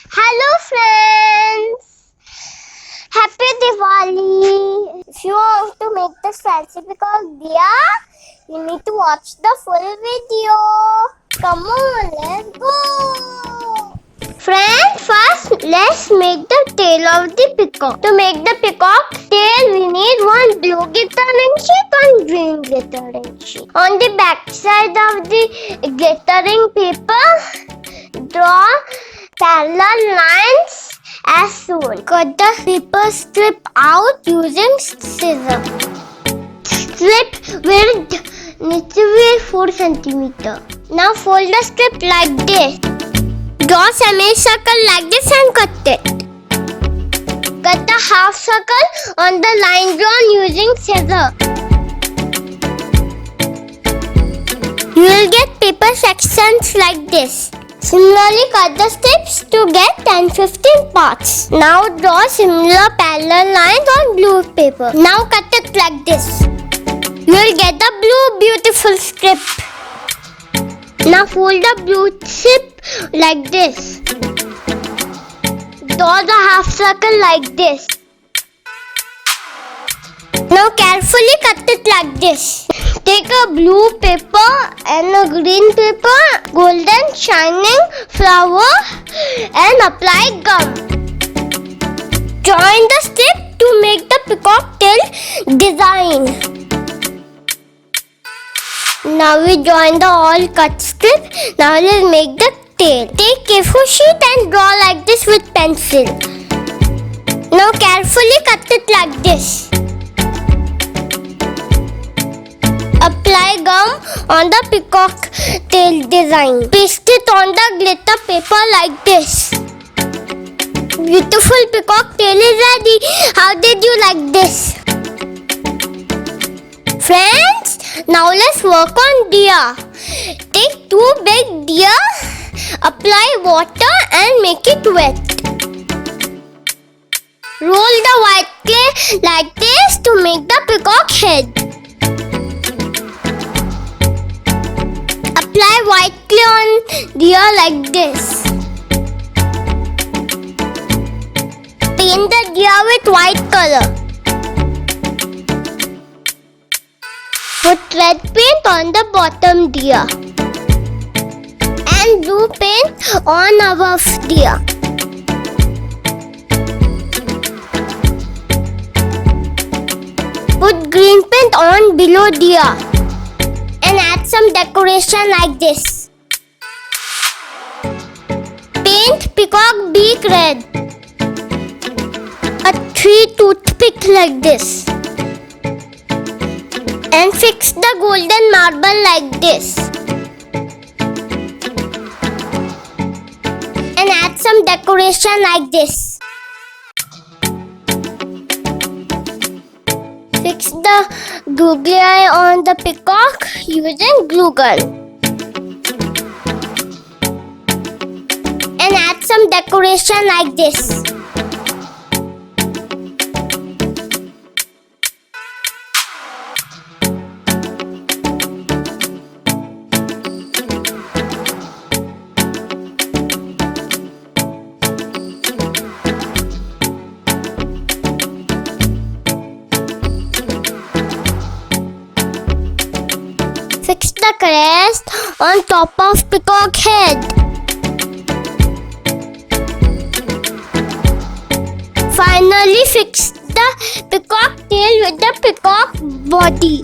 Hello friends! Happy Diwali! If you want to make this fancy peacock diya, you need to watch the full video. Come on, let's go! Friends, first let's make the tail of the peacock. To make the peacock tail, we need one blue glittering sheet and green glittering sheet. On the back side of the glittering paper, draw parallel lines as shown. Cut the paper strip out using scissors. Strip width needs to be 4 cm. Now fold the strip like this. Draw semicircle like this and cut it. Cut the half circle on the line drawn using scissors. You will get paper sections like this. Similarly, cut the strips to get 10-15 parts. Now draw similar parallel lines on blue paper. Now cut it like this. You will get the blue beautiful strip. Now fold the blue strip like this. Draw the half circle like this. Now carefully cut it like this. Take a blue paper and a green paper, golden shining flower, and apply gum. Join the strip to make the peacock tail design. Now we join the all cut strip. Now let's make the tail. Take A4 sheet and draw like this with pencil. Now carefully cut it like this. Apply gum on the peacock tail design. Paste it on the glitter paper like this. Beautiful peacock tail is ready. How did you like this? Friends, now let's work on diya. Take 2 big diya, apply water and make it wet. Roll the white clay like this to make the peacock head. Apply white clay on diya like this. Paint the diya with white color. Put red paint on the bottom diya and blue paint on above diya. Put green paint on below diya and add some decoration like this. Paint peacock beak red. A 3 toothpick like this. And fix the golden marble like this. And add some decoration like this. Fix the googly eye on the peacock using glue gun. And add some decoration like this. Fix the crest on top of peacock head. Finally, fix the peacock tail with the peacock body.